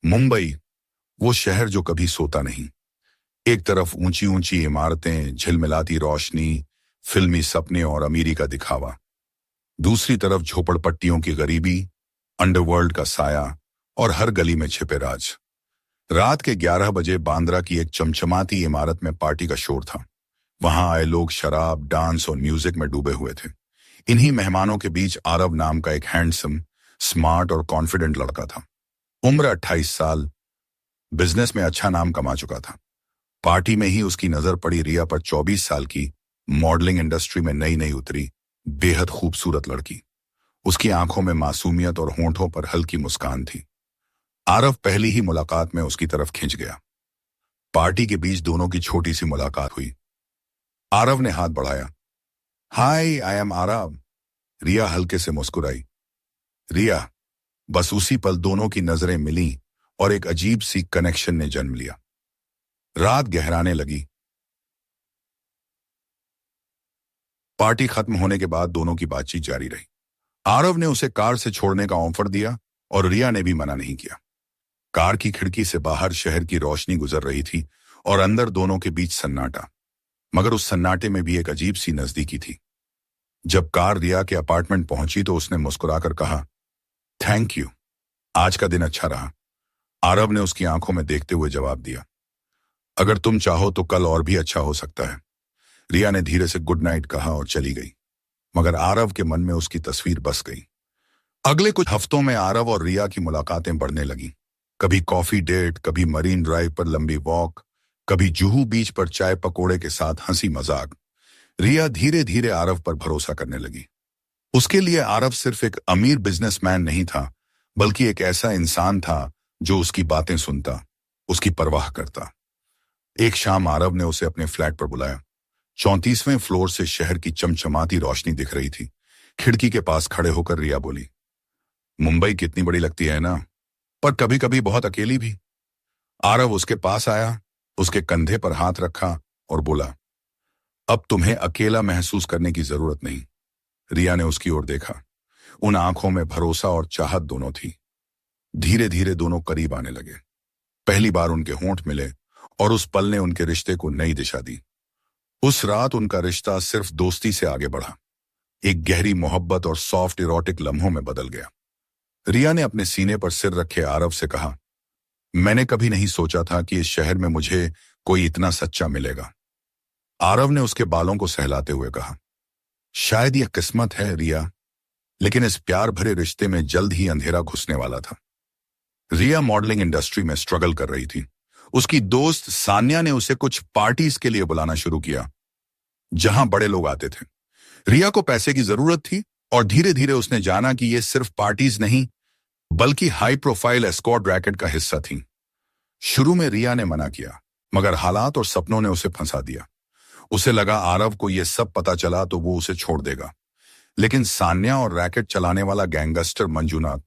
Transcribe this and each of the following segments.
मुंबई, वो शहर जो कभी सोता नहीं। एक तरफ ऊंची ऊंची इमारतें, झिलमिलाती रोशनी, फिल्मी सपने और अमीरी का दिखावा। दूसरी तरफ झोपड़पट्टियों की गरीबी, अंडरवर्ल्ड का साया और हर गली में छिपे राज। रात के 11 बजे बांद्रा की एक चमचमाती इमारत में पार्टी का शोर था। वहां आए लोग शराब, डांस और म्यूजिक में डूबे हुए थे। इन्हीं मेहमानों के बीच आरव नाम का एक हैंडसम, स्मार्ट और कॉन्फिडेंट लड़का था। उम्र 28 साल, बिजनेस में अच्छा नाम कमा चुका था। पार्टी में ही उसकी नजर पड़ी रिया पर, 24 साल की, मॉडलिंग इंडस्ट्री में नई नई उतरी, बेहद खूबसूरत लड़की। उसकी आंखों में मासूमियत और होंठों पर हल्की मुस्कान थी। आरव पहली ही मुलाकात में उसकी तरफ खिंच गया। पार्टी के बीच दोनों की छोटी सी मुलाकात हुई। आरव ने हाथ बढ़ाया। हाय, आई एम आरव। रिया हल्के से मुस्कुराई। रिया। बस उसी पल दोनों की नजरें मिली और एक अजीब सी कनेक्शन ने जन्म लिया। रात गहराने लगी। पार्टी खत्म होने के बाद दोनों की बातचीत जारी रही। आरव ने उसे कार से छोड़ने का ऑफर दिया और रिया ने भी मना नहीं किया। कार की खिड़की से बाहर शहर की रोशनी गुजर रही थी और अंदर दोनों के बीच सन्नाटा। मगर उस सन्नाटे में भी एक अजीब सी नजदीकी थी। जब कार रिया के अपार्टमेंट पहुंची तो उसने मुस्कुराकर कहा, थैंक यू, आज का दिन अच्छा रहा। आरव ने उसकी आंखों में देखते हुए जवाब दिया, अगर तुम चाहो तो कल और भी अच्छा हो सकता है। रिया ने धीरे से गुड नाइट कहा और चली गई। मगर आरव के मन में उसकी तस्वीर बस गई। अगले कुछ हफ्तों में आरव और रिया की मुलाकातें बढ़ने लगीं। कभी कॉफी डेट, कभी मरीन ड्राइव पर लंबी वॉक, कभी जुहू बीच पर चाय पकोड़े के साथ हंसी मजाक। रिया धीरे धीरे आरव पर भरोसा करने लगी। उसके लिए आरव सिर्फ एक अमीर बिजनेसमैन नहीं था, बल्कि एक ऐसा इंसान था जो उसकी बातें सुनता, उसकी परवाह करता। एक शाम आरव ने उसे अपने फ्लैट पर बुलाया। 34वें फ्लोर से शहर की चमचमाती रोशनी दिख रही थी। खिड़की के पास खड़े होकर रिया बोली, मुंबई कितनी बड़ी लगती है ना, पर कभी कभी बहुत अकेली भी। आरव उसके पास आया, उसके कंधे पर हाथ रखा और बोला, अब तुम्हें अकेला महसूस करने की जरूरत नहीं। रिया ने उसकी ओर देखा। उन आंखों में भरोसा और चाहत दोनों थी। धीरे धीरे दोनों करीब आने लगे। पहली बार उनके होंठ मिले और उस पल ने उनके रिश्ते को नई दिशा दी। उस रात उनका रिश्ता सिर्फ दोस्ती से आगे बढ़ा, एक गहरी मोहब्बत और सॉफ्ट इरोटिक लम्हों में बदल गया। रिया ने अपने सीने पर सिर रखे आरव से कहा, मैंने कभी नहीं सोचा था कि इस शहर में मुझे कोई इतना सच्चा मिलेगा। आरव ने उसके बालों को सहलाते हुए कहा, शायद यह किस्मत है रिया, लेकिन इस प्यार भरे रिश्ते में जल्द ही अंधेरा घुसने वाला था। रिया मॉडलिंग इंडस्ट्री में स्ट्रगल कर रही थी। उसकी दोस्त सान्या ने उसे कुछ पार्टीज के लिए बुलाना शुरू किया, जहां बड़े लोग आते थे। रिया को पैसे की जरूरत थी और धीरे धीरे उसने जाना कि ये सिर्फ पार्टीज नहीं, बल्कि हाई प्रोफाइल एस्कॉर्ट रैकेट का हिस्सा थी। शुरू में रिया ने मना किया, मगर हालात और सपनों ने उसे फंसा दिया। उसे लगा आरव को यह सब पता चला तो वो उसे छोड़ देगा। लेकिन सान्या और रैकेट चलाने वाला गैंगस्टर मंजूनाथ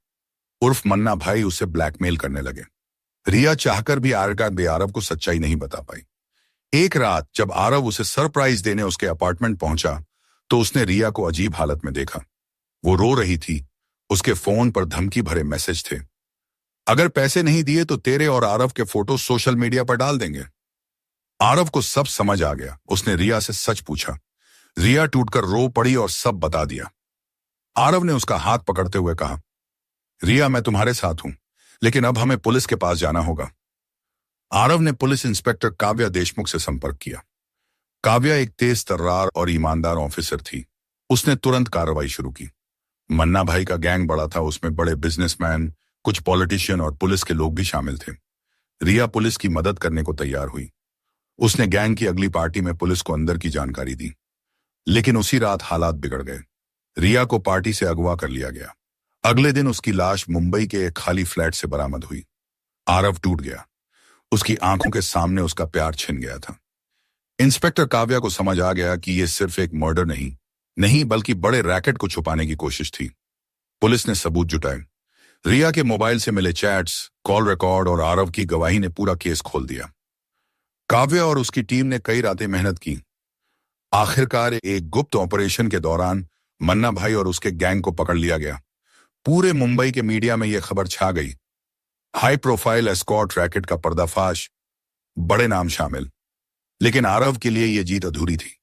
उर्फ मन्ना भाई उसे ब्लैकमेल करने लगे। रिया चाहकर भी आरव को सच्चाई नहीं बता पाई। एक रात जब आरव उसे सरप्राइज देने उसके अपार्टमेंट पहुंचा तो उसने रिया को अजीब हालत में देखा। वो रो रही थी। उसके फोन पर धमकी भरे मैसेज थे, अगर पैसे नहीं दिए तो तेरे और आरव के फोटो सोशल मीडिया पर डाल देंगे। आरव को सब समझ आ गया। उसने रिया से सच पूछा। रिया टूटकर रो पड़ी और सब बता दिया। आरव ने उसका हाथ पकड़ते हुए कहा, रिया, मैं तुम्हारे साथ हूं, लेकिन अब हमें पुलिस के पास जाना होगा। आरव ने पुलिस इंस्पेक्टर काव्या देशमुख से संपर्क किया। काव्या एक तेज तर्रार और ईमानदार ऑफिसर थी। उसने तुरंत कार्रवाई शुरू की। मन्ना भाई का गैंग बड़ा था, उसमें बड़े बिजनेसमैन, कुछ पॉलिटिशियन और पुलिस के लोग भी शामिल थे। रिया पुलिस की मदद करने को तैयार हुई। उसने गैंग की अगली पार्टी में पुलिस को अंदर की जानकारी दी। लेकिन उसी रात हालात बिगड़ गए। रिया को पार्टी से अगवा कर लिया गया। अगले दिन उसकी लाश मुंबई के एक खाली फ्लैट से बरामद हुई। आरव टूट गया। उसकी आंखों के सामने उसका प्यार छिन गया था। इंस्पेक्टर काव्या को समझ आ गया कि यह सिर्फ एक मर्डर नहीं बल्कि बड़े रैकेट को छुपाने की कोशिश थी। पुलिस ने सबूत जुटाए। रिया के मोबाइल से मिले चैट्स, कॉल रिकॉर्ड और आरव की गवाही ने पूरा केस खोल दिया। काव्या और उसकी टीम ने कई रातें मेहनत की। आखिरकार एक गुप्त ऑपरेशन के दौरान मन्ना भाई और उसके गैंग को पकड़ लिया गया। पूरे मुंबई के मीडिया में यह खबर छा गई। हाई प्रोफाइल एस्कॉर्ट रैकेट का पर्दाफाश, बड़े नाम शामिल। लेकिन आरव के लिए यह जीत अधूरी थी।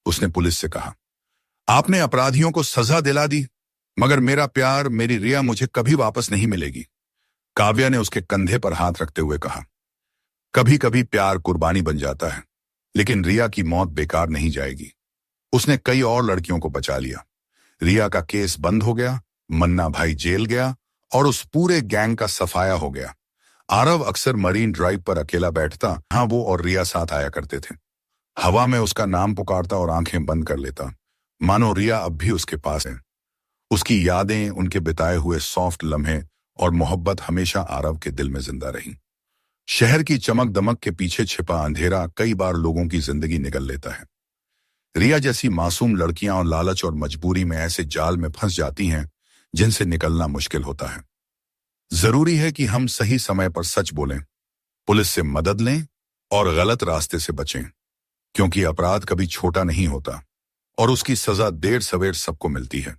उसने पुलिस से कहा, आपने अपराधियों को सजा दिला दी, मगर मेरा प्यार, मेरी रिया मुझे कभी वापस नहीं मिलेगी। काव्या ने उसके कंधे पर हाथ रखते हुए कहा, कभी कभी प्यार कुर्बानी बन जाता है, लेकिन रिया की मौत बेकार नहीं जाएगी। उसने कई और लड़कियों को बचा लिया। रिया का केस बंद हो गया, मन्ना भाई जेल गया और उस पूरे गैंग का सफाया हो गया। आरव अक्सर मरीन ड्राइव पर अकेला बैठता, हाँ वो और रिया साथ आया करते थे। हवा में उसका नाम पुकारता और आंखें बंद कर लेता, मानो रिया अब भी उसके पास है। उसकी यादें, उनके बिताए हुए सॉफ्ट लम्हे और मोहब्बत हमेशा आरव के दिल में जिंदा रही। शहर की चमक दमक के पीछे छिपा अंधेरा कई बार लोगों की जिंदगी निगल लेता है। रिया जैसी मासूम लड़कियां और लालच और मजबूरी में ऐसे जाल में फंस जाती हैं जिनसे निकलना मुश्किल होता है। जरूरी है कि हम सही समय पर सच बोलें, पुलिस से मदद लें और गलत रास्ते से बचें, क्योंकि अपराध कभी छोटा नहीं होता और उसकी सजा देर सवेर सबको मिलती है।